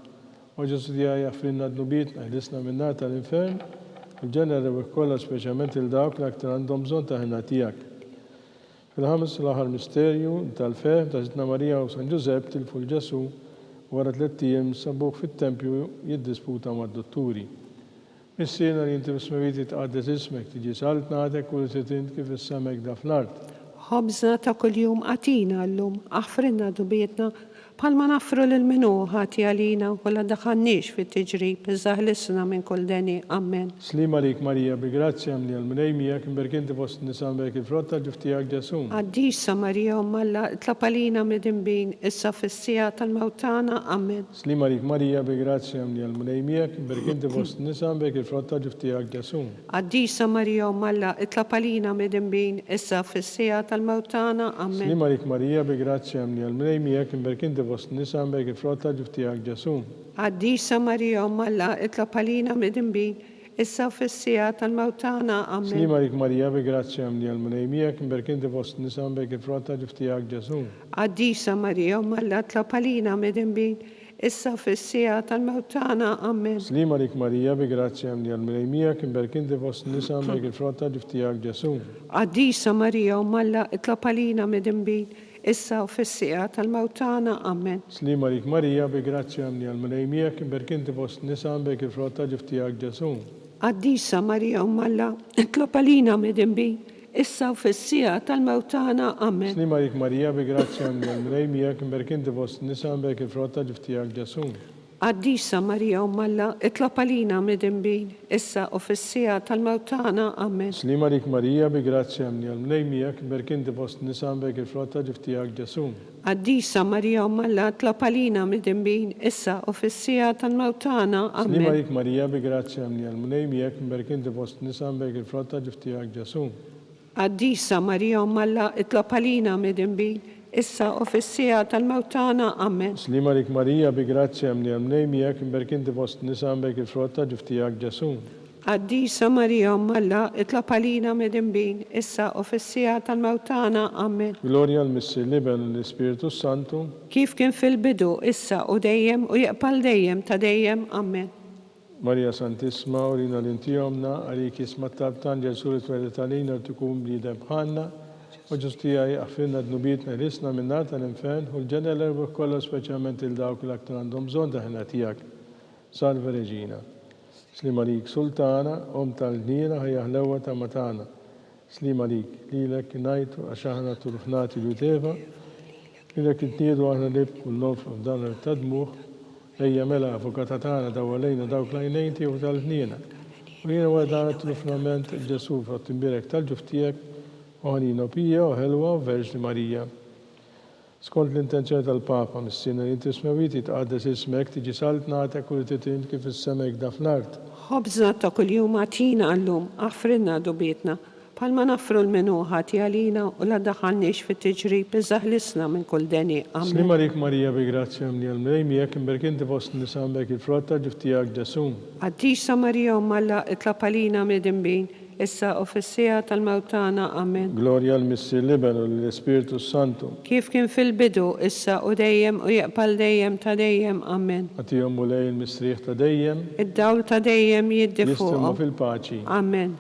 Oġu stijaj għafrinna d-nubitna, ħlisna minnar tal-infern, il-ġenera u kolla speċjalment il-dawk l-aktar għandhom bżon ta' ħnatijak. Fil-ħames l-aħħar misterju tal-feħ ta' Sna Marija u San Giuseppe tilfu l-ġesu wara 3 tiem sabuh fit-tempju jiddisputa mad-dotturi. Missirna li jinti bismewiti tqaddes ismek tiġi salt natek kull tritint kif is-semek da fl-art. Ħobżna ta' kuljum għatina l-lum, aħfrinna dubietna, Palma nafru l-minu ħati għalina u la daħannix fit-tiġrib, iżaħlisna minn kull deni. Amen. Slima lik Marija, bi grazzja mni għal-mnejmija, kim berkinti fost nisan bek il-frotta ġuftijak ġasum. Għaddisa Marija Alla, tlapalina midimbin, issa fissija tal-mawtana. Amen. Slima lik Marija, bi grazzja mni għal-mnejmija, kim berkinti fost nisan bek il-frotta ġuftijak ġasum. Għaddisa Marija Alla, tlapalina midimbin, issa fissija tal-mawtana. Amen. Slima lik Marija, bi grazzja mni għal-mnejmija, kim berkinti fost nisan bek il-frotta ġuftijak ġasum. Għaddisa Marija Alla, tlapalina midimbin, issa fissija tal-mawtana. Amen. Slima lik Marija, bi grazzja mni għal-mnejmija, kim berkinti fost nisan bek il-frotta ġuftijak ġasum. Għaddisa Marija Alla, tlapalina midimbin, issa fissija tal-mawtana. Amen. Slima lik Marija, bi grazzja mni għal-mnejmija, kim berkinti fost nisan bek il-frotta ġuftijak ġasum. Għaddisa Marija Alla, tlapalina midimbin, issa fissija tal-mawtana. Amen. Slima lik Marija, bi grazzja mni għal-mnejmija, kim berkinti fost nisan bek il-frotta ġuftijak ġasum. Għaddisa Marija Alla, tlapalina midimbin, issa fissija tal-mawtana. Amen. Slima lik Marija, bi grazzja mni għal-mnejmija, kim berkinti fost nisan bek il-frotta ġuftijak ġasum. Għaddisa Marija Alla, tlapalina midimbin, issa fissija tal-mawtana. Amen. Slima lik Marija, bi grazzja mni għal-mnejmija, kim berkinti fost nisan bek il-frotta ġuftijak ġasum. Għaddisa Marija Alla, tlapalina midimbin, issa fissija tal-mawtana. Slima Amen. lik Marija, bi grazzja mni għal-mnejmija, kim berkinti fost nisan bek il-frotta ġuftijak ġasum. Għaddisa Marija Alla, tlapalina midimbin, issa fissija tal-mawtana. Amen. Slima lik Marija, bi grazzja mni għal-mnejmija, kim berkinti fost nisan bek il-frotta ġuftijak ġasum. Għaddisa Marija Alla, tlapalina midimbin, issa fissija tal-mawtana. Amen. Gloria al-Missi Liben l-Spiritu Santu. Kif kien fil-bidu, issa u dejjem u jaqbal dejjem ta' dejjem. Amen. Marija Santisma, urina l-intijomna, għalik ismat tabtan ġesur it-twedet għalina l-tukum li debħanna, u ġustija jgħafirna d-nubitna l-isna minnar tal-infen, u l-ġenna l-erbuħ kollu speċjalment il-dawk l-aktar għandhom bżon daħna tijak. Salve Reġina. Slima lik Sultana, tal-gnira ħajjaħlewa ta' matana. Slima lik, lilek najtu għaxaħna turħnati l-uteva, lilek it-niedu għahna lib kull-nof f'dan il-tadmuħ, ejja mela avukatatana dawalejna dawk lajnejnti u tal-gnina. U jena għadana trufnament il-ġesu f'timbirek tal-ġuftijek, uħanina pija u ħelwa u Verġni Marija. Skont l-intenzjoni tal-Papa, mis-sina li inti smewiti tqaddes ismek tiġi saltnatek u li titin kif is-semek da fl-art. Ħobżna ta' kull-jum għatina għallum, aħfrinna dubietna, palma nafru l-menu ħati għalina u la daħalniex fit-tiġrib, iżaħlisna minn kull deni. Amen. Slima lik Marija, bi grazzja mni għal-mnejmija, kim berkinti fost nisan bek il-frotta ġuftijak ġasum. Għaddisa Marija Alla, tlapalina midimbin, issa fissija tal-mawtana. Amen. Gloria al-Missi Liben u l-Spiritu Santu. Kif kien fil-bidu, issa u dejjem u jaqbal dejjem ta' dejjem. Amen. Għatijom u lej il-mistriħ ta' dejjem, Id-dawl ta' dejjem jistimmu jiddifuqhom. fil-paċi. Amen.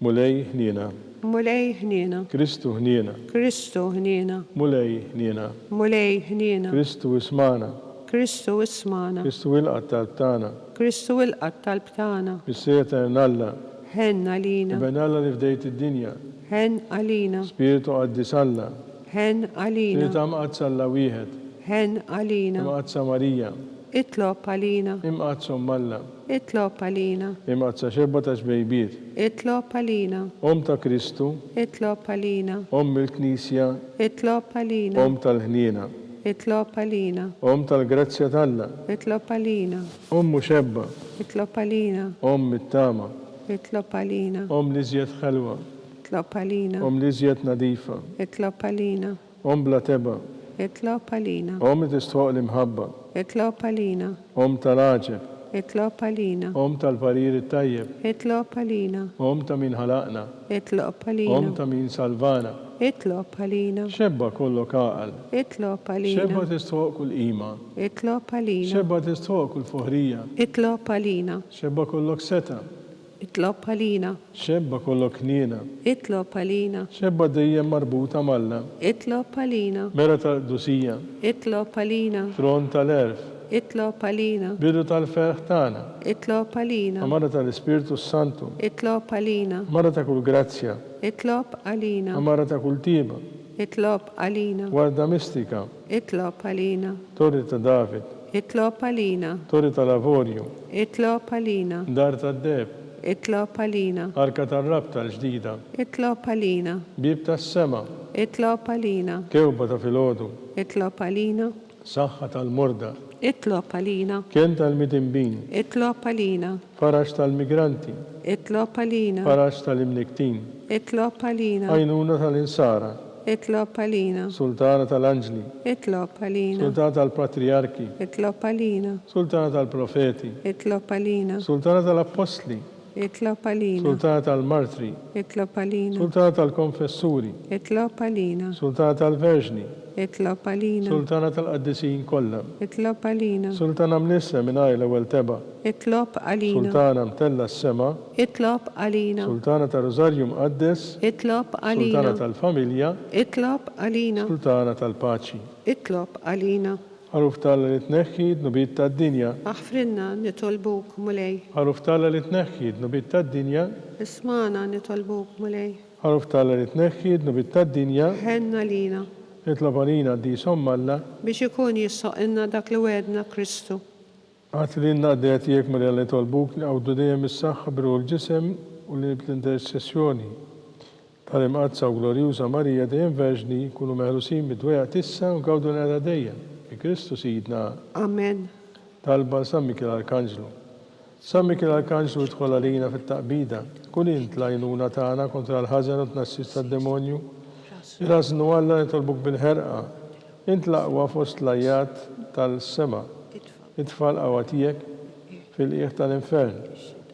Mulej ħnina, Mulej ħnina, Kristu ħnina, Kristu ħnina, mulej ħnina, mulej ħnina, Kristu ismana, Kristu ismana, Kristu il-qat tal-tana, Kristu il-qatt tal-btana, bis-seta nalla, ħen għalina, ben alla li fdejt id-dinja, ħen għalina, Spiritu għaddisalla, ħen li għalina, tamqat salla wieħed, ħen għalina, imqat sa Marija, itlob għalina, imqat sommalla, itlob għalina, imqat sa xebba ta' xbejbiet, itlob għalina, ta' Kristu, itlob għalina, il-Knisja, itlob għalina, tal-ħnina, itlob għalina, tal-grazzja talla, itlob għalina, muxebba, itlob għalina, mit-tama, itlob għalina, li żjed ħelwa, itlob għalina, li żjed nadifa, itlob għalina, bla teba, itlob għalina, li tistħoq l-imħabba, itlob għalina, tal-aġeb, itlob għalina, tal-parir it-tajjeb, itlob għalina, ta' min ħalaqna, itlob għalina, ta' min salvana, itlob għalina, xebba kollu kaqal, itlob xebba għalina, tistħoq kull ima, itlob għalina, xebba tistħoq kull fuħrija, itlob għalina, xebba kollok seta, itlob għalina, xebba kollok knina, itlob għalina, xebba dejjem marbuta malla, itlob għalina, mera tal-dusija, itlob għalina, tron tal-erf, itlob għalina, bidu tal-ferħ tana, itlob għalina, amara tal-Spiritu Santu, itlob għalina, amara ta' kull grazzja, itlob għalina, amara ta' kull tiba, Itlob għalina. Warda mistika, Itlob għalina. Torri ta' David, Itlob għalina. Torri ta' Lavorju, Itlob għalina. Dar ta' Deb, Itlob għalina. Arka ta' Rabta l-ġdida, Itlob għalina. Bib ta' Sema, Itlob għalina. Kewba ta' Filodu, Itlob għalina. Saħħa tal-Morda, Itlob għalina. Kien tal-Midimbin, Itlob għalina. Farax tal-Migranti, Itlob għalina. Farax tal-Imniktin, Itlob għalina. Għajnuna tal-Insara, Itlob għalina. Sultana tal-Anġli, Itlob għalina. Sultana tal-Patriarki, Itlob għalina. Sultana tal-Profeti, Itlob għalina. Sultana tal-Apostli, Itlob għalina. Sultana tal-Martri, Itlob għalina. Sultana tal-Konfessuri, Itlob għalina. Sultana tal-Verġni, Itlob għalina. Sultana tal-Qaddisin kollha, Itlob għalina. Sultana mnissa minn Ajla u Teba, Itlob għalina. Sultana mtella s-sema, Itlob għalina. Sultana tal-Rożarju Mqaddes, Itlob Sultana għalina. tal-Familja, Itlob għalina. Sultana tal-Paċi. Itlob għalina. Ħaruf talla li tneħħi d-nubit tad-dinja, Aħfrinna nitolbuk mulej. ħaruf talla li tneħħi d-nubit tad-dinja, Ismana nitolbuk mulej. ħaruf talla li tneħħi d-nubit tad-dinja, Ħenna lina nitlob għalina di sommalla, biex ikun jissoqilna dak li wedna Kristu. għat li n-naddet jek Marja li tolbuk li għawdu dejjem is-saħħa bru l-ġisem u li bl-intercessjoni. Tal-imqazza u glorjuża Marija dejjem verġni kunu meħlusin bid-dweja tissa u għawdu n-għada dejjem. Kristu sidna. Amen. Talba San Mikil Arkanġlu. San Mikil Arkanġlu tħol għalina fit-taqbida. Kun int lajnuna tagħna kontra l-ħażen u tnassis tad-demonju. Irasnu Alla nitolbuk bil-ħerqa. Int laqwa fost lajjat tal-sema. Itfal qawatijek fil-qiegħ tal-infern.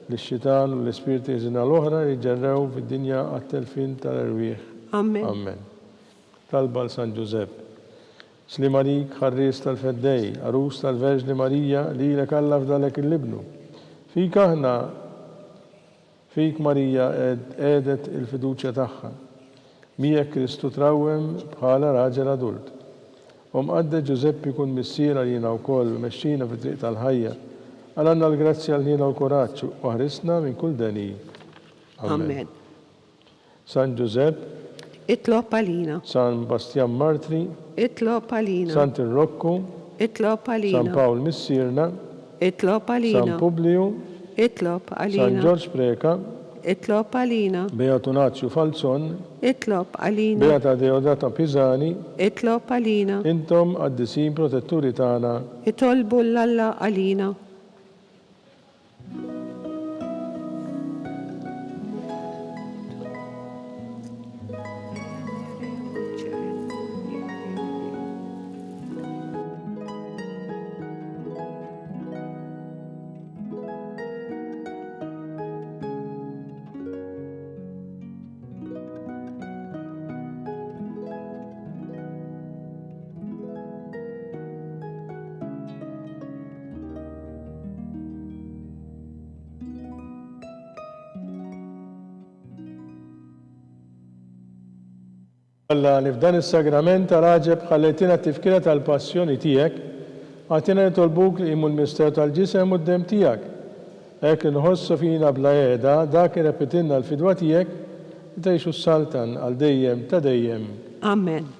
L-xitan u l-ispirti iżina l-oħra li ġerrew fid-dinja għat-telfin tal-erwieħ. Amen. Amen. Talba l-San Giuseppe. Slimalik, ħarris tal-feddej, arus tal-Verġni Marija, li l Alla f'dalek il-libnu. Fik aħna, fik Marija edet il-fiduċja tagħha. Mijek Kristu trawem bħala raġel adult. Għadde Giuseppe kun missiera lina wkoll mexxina fit-triq tal-ħajja. Għalanna l-grazzja l-ħina u koraċ u ħarisna minn kull deni. Amen. San Giuseppe, Itlob għalina. San Bastian Martri, Itlob għalina. Sant Rocco, Itlob San għalina. Paul Missirna, Itlob San għalina. Publiu, Itlob San għalina. George Preka, Itlob għalina. Beatunazio Falzon, Itlob għalina. Beata Deodata Pisani, Itlob għalina. intom għaddisin protetturi tagħna. Itolbu l-Alla għalina. Alla li f'dan is-sagrament raġeb ħallejtina t-tifkira tal-passjoni tiegħek, għatina nitolbuk li imu l-misteru tal-ġisem u d-dem tiegħek. Hekk nħossu fina bla qiegħda dak repetinna l-fidwa tiegħek li tgħixu s-saltan għal dejjem ta' dejjem. Amen.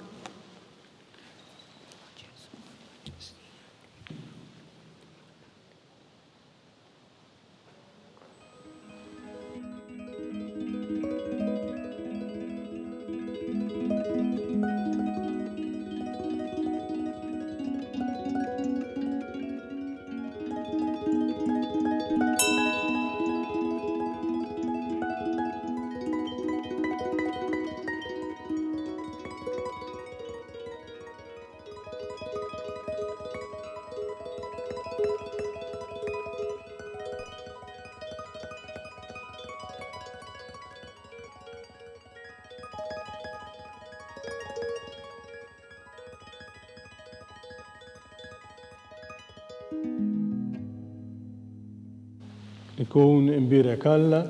Ikun imbirek Alla,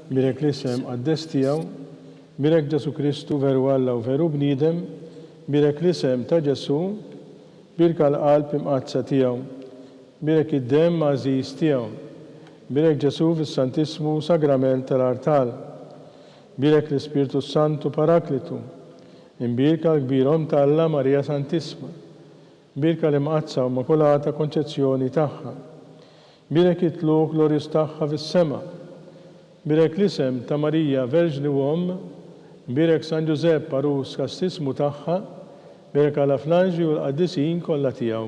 imbirek l-isem għaddes tiegħu, imbirek Ġesu Kristu veru Alla u veru bniedem, imbirek l-isem ta' Ġesu, birka l-qalb imqazza tiegħu, imbirek id-dem għażiż tiegħu, imbirek Ġesu fis-Santismu Sagrament tal-Artal, imbirek l-Ispirtu Santu Paraklitu, Imbirka l-kbirom Alla Marija Santisma, imbirka l-imqazza u Immakulata Konċezzjoni tagħha, imbirek it-tluq glorjus tagħha fis-sema, imbirek l-isem ta' Marija Verġni u Omm, imbirek San Giuseppe Arus kastismu tagħha, imbirek għal-aflanġi u l-qaddisin kollha tiegħu.